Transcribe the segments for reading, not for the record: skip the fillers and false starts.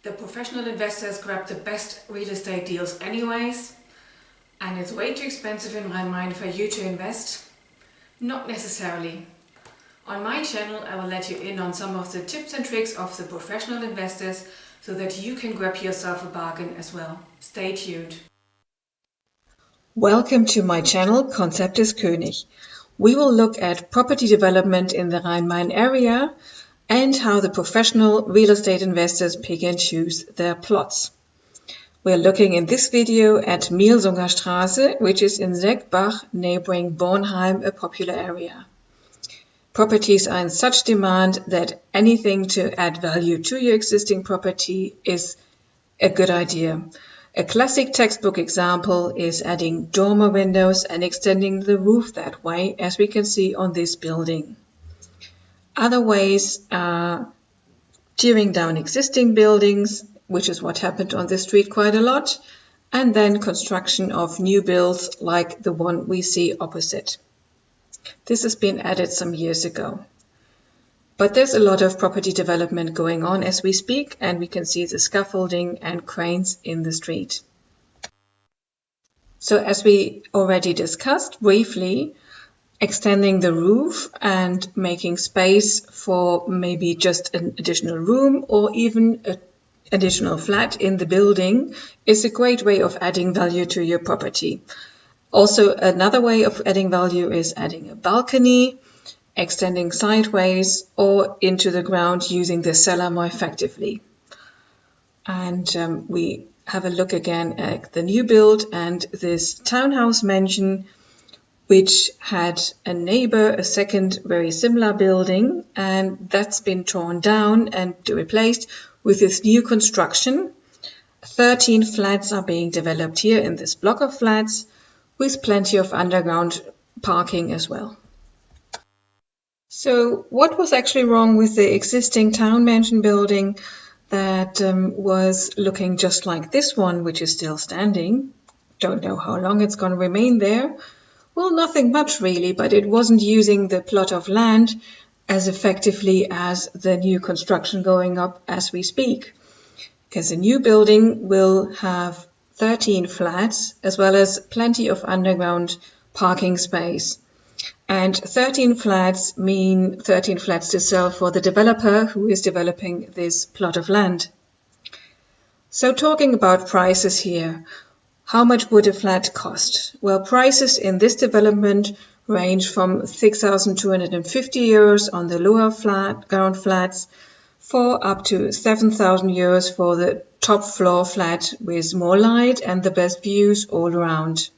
The professional investors grab the best real estate deals anyways, and it's way too expensive in Rhein-Main for you to invest? Not necessarily. On my channel I will let you in on some of the tips and tricks of the professional investors so that you can grab yourself a bargain as well. Stay tuned. Welcome to my channel Konzept ist König. We will look at property development in the Rhein-Main area and how the professional real estate investors pick and choose their plots. We're looking in this video at Mielsunger Straße, which is in Seckbach, neighboring Bornheim, a popular area. Properties are in such demand that anything to add value to your existing property is a good idea. A classic textbook example is adding dormer windows and extending the roof that way, as we can see on this building. Other ways are tearing down existing buildings, which is what happened on this street quite a lot, and then construction of new builds like the one we see opposite. This has been added some years ago. But there's a lot of property development going on as we speak, and we can see the scaffolding and cranes in the street. So as we already discussed briefly, extending the roof and making space for maybe just an additional room or even an additional flat in the building is a great way of adding value to your property. Also, another way of adding value is adding a balcony, extending sideways or into the ground using the cellar more effectively. And we have a look again at the new build and this townhouse mansion, which had a neighbor, a second very similar building, and that's been torn down and replaced with this new construction. 13 flats are being developed here in this block of flats, with plenty of underground parking as well. So what was actually wrong with the existing town mansion building that was looking just like this one, which is still standing? Don't know how long it's going to remain there. Well, nothing much really, but it wasn't using the plot of land as effectively as the new construction going up as we speak. Because the new building will have 13 flats as well as plenty of underground parking space. And 13 flats mean 13 flats to sell for the developer who is developing this plot of land. So talking about prices here, how much would a flat cost? Well, prices in this development range from 6,250 euros on the lower ground flats for up to 7,000 euros for the top floor flat with more light and the best views all around.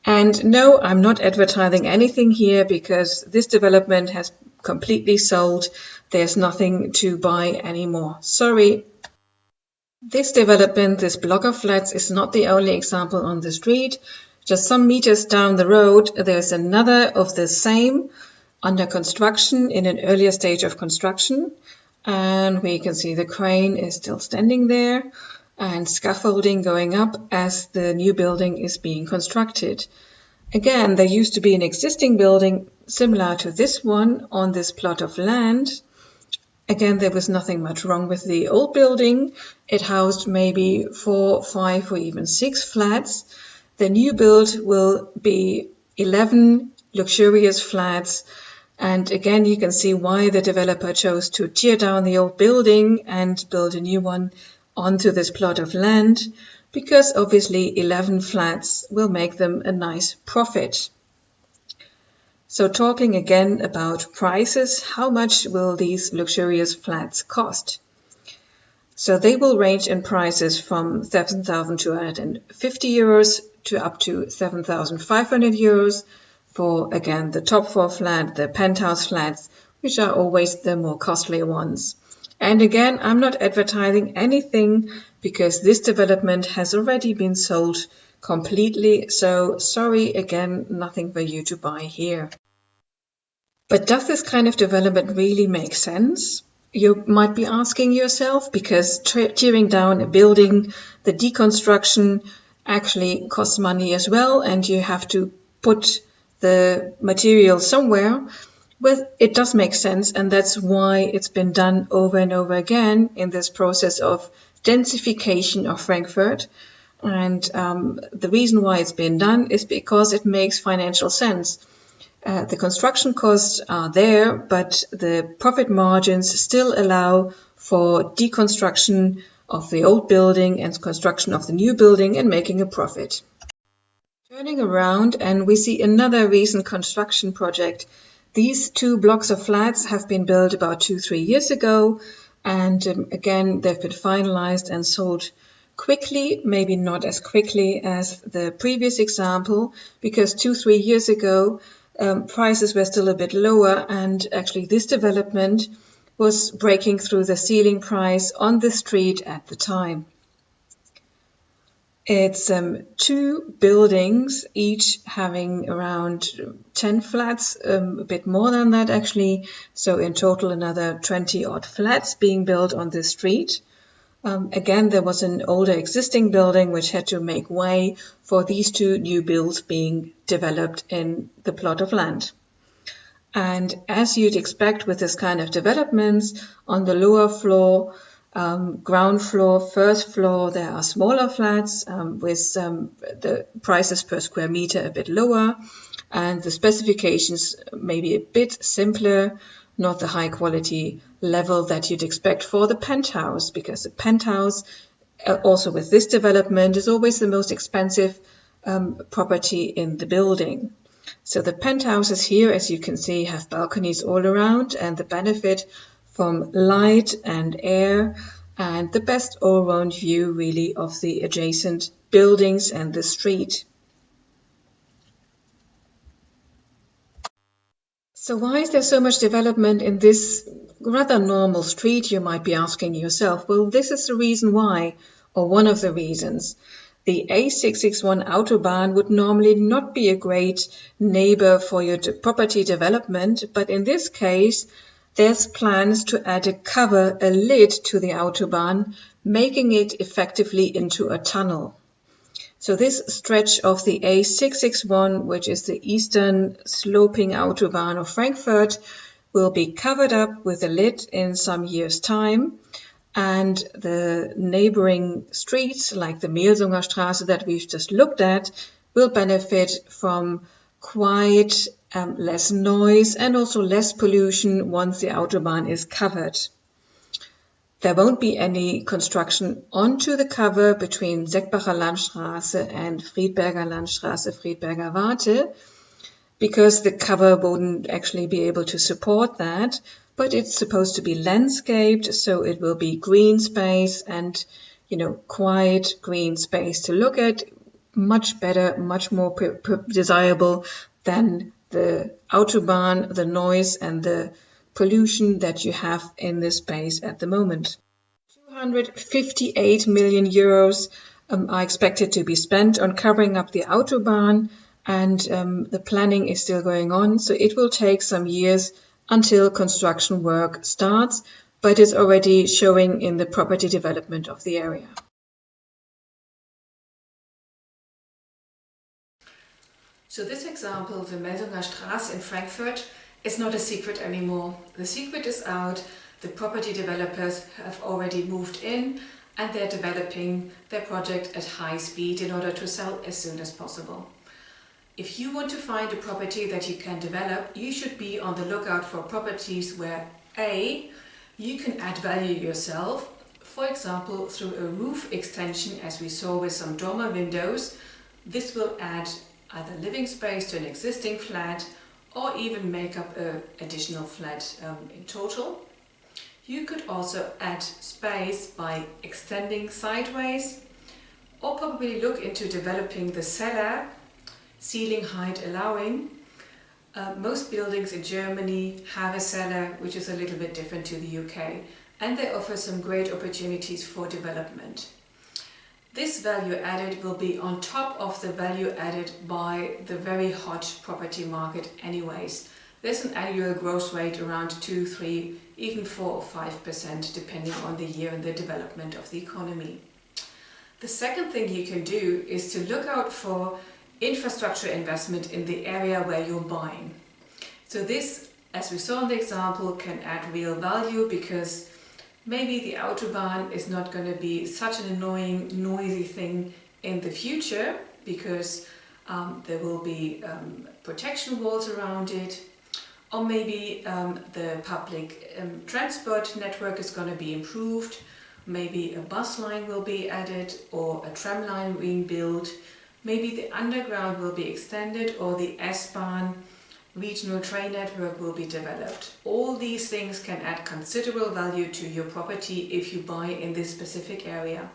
And no, I'm not advertising anything here because this development has completely sold. There's nothing to buy anymore. Sorry. This development, this block of flats, is not the only example on the street. Just some meters down the road, there's another of the same under construction in an earlier stage of construction. And we can see the crane is still standing there and scaffolding going up as the new building is being constructed. Again, there used to be an existing building similar to this one on this plot of land. Again, there was nothing much wrong with the old building. It housed maybe 4, 5 or even 6 flats. The new build will be 11 luxurious flats. And again, you can see why the developer chose to tear down the old building and build a new one onto this plot of land, because obviously 11 flats will make them a nice profit. So talking again about prices, how much will these luxurious flats cost? So they will range in prices from 7,250 euros to up to 7,500 euros for, again, the top floor flat, the penthouse flats, which are always the more costly ones. And again, I'm not advertising anything because this development has already been sold completely. So sorry, again, nothing for you to buy here. But does this kind of development really make sense? You might be asking yourself, because tearing down a building, the deconstruction actually costs money as well, and you have to put the material somewhere. Well, it does make sense, and that's why it's been done over and over again in this process of densification of Frankfurt. And the reason why it's been done is because it makes financial sense. The construction costs are there, but the profit margins still allow for deconstruction of the old building and construction of the new building and making a profit. Turning around, and we see another recent construction project. These 2 blocks of flats have been built about 2-3 years ago, and again, they've been finalized and sold quickly, maybe not as quickly as the previous example, because 2-3 years ago, prices were still a bit lower, and actually this development was breaking through the ceiling price on the street at the time. It's 2 buildings, each having around 10 flats, a bit more than that actually. So in total, another 20 odd flats being built on this street. Again, there was an older existing building which had to make way for these 2 new builds being developed in the plot of land. And as you'd expect with this kind of developments, on the lower floor, ground floor, first floor, there are smaller flats with the prices per square meter a bit lower, and the specifications maybe a bit simpler, not the high quality level that you'd expect for the penthouse, because the penthouse, also with this development, is always the most expensive property in the building. So the penthouses here, as you can see, have balconies all around, and the benefit from light and air and the best all-round view really of the adjacent buildings and the street. So why is there so much development in this rather normal street, you might be asking yourself? Well, this is the reason why, or one of the reasons. The A661 Autobahn would normally not be a great neighbor for your property development, but in this case, there's plans to add a cover, a lid to the Autobahn, making it effectively into a tunnel. So this stretch of the A661, which is the eastern sloping Autobahn of Frankfurt, will be covered up with a lid in some years' time. And the neighboring streets, like the Mehlsunger Straße that we've just looked at, will benefit from quite less noise and also less pollution once the Autobahn is covered. There won't be any construction onto the cover between Seckbacher Landstraße and Friedberger Landstraße, Friedberger Warte, because the cover wouldn't actually be able to support that. But it's supposed to be landscaped, so it will be green space and, quiet green space to look at. Much better, much more desirable than the Autobahn, the noise and the pollution that you have in this space at the moment. 258 million euros are expected to be spent on covering up the Autobahn, and the planning is still going on, so it will take some years until construction work starts, but is already showing in the property development of the area. So this example, the Mehlsunger Straße in Frankfurt, is not a secret anymore. The secret is out. The property developers have already moved in and they're developing their project at high speed in order to sell as soon as possible. If you want to find a property that you can develop, you should be on the lookout for properties where A, you can add value yourself, for example through a roof extension as we saw with some dormer windows. This will add either living space to an existing flat or even make up an additional flat in total. You could also add space by extending sideways, or probably look into developing the cellar, ceiling height allowing. Most buildings in Germany have a cellar which is a little bit different to the UK, and they offer some great opportunities for development. This value added will be on top of the value added by the very hot property market anyways. There's an annual growth rate around 2, 3, even 4 or 5% depending on the year and the development of the economy. The second thing you can do is to look out for infrastructure investment in the area where you're buying. So this as we saw in the example, can add real value, because maybe the autobahn is not going to be such an annoying, noisy thing in the future, because there will be protection walls around it, or maybe the public transport network is going to be improved, maybe a bus line will be added or a tram line being built, maybe the underground will be extended, or the S-Bahn regional train network will be developed. All these things can add considerable value to your property if you buy in this specific area.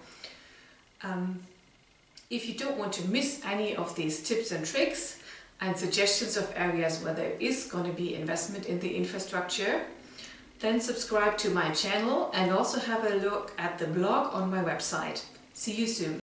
If you don't want to miss any of these tips and tricks and suggestions of areas where there is going to be investment in the infrastructure, then subscribe to my channel and also have a look at the blog on my website. See you soon.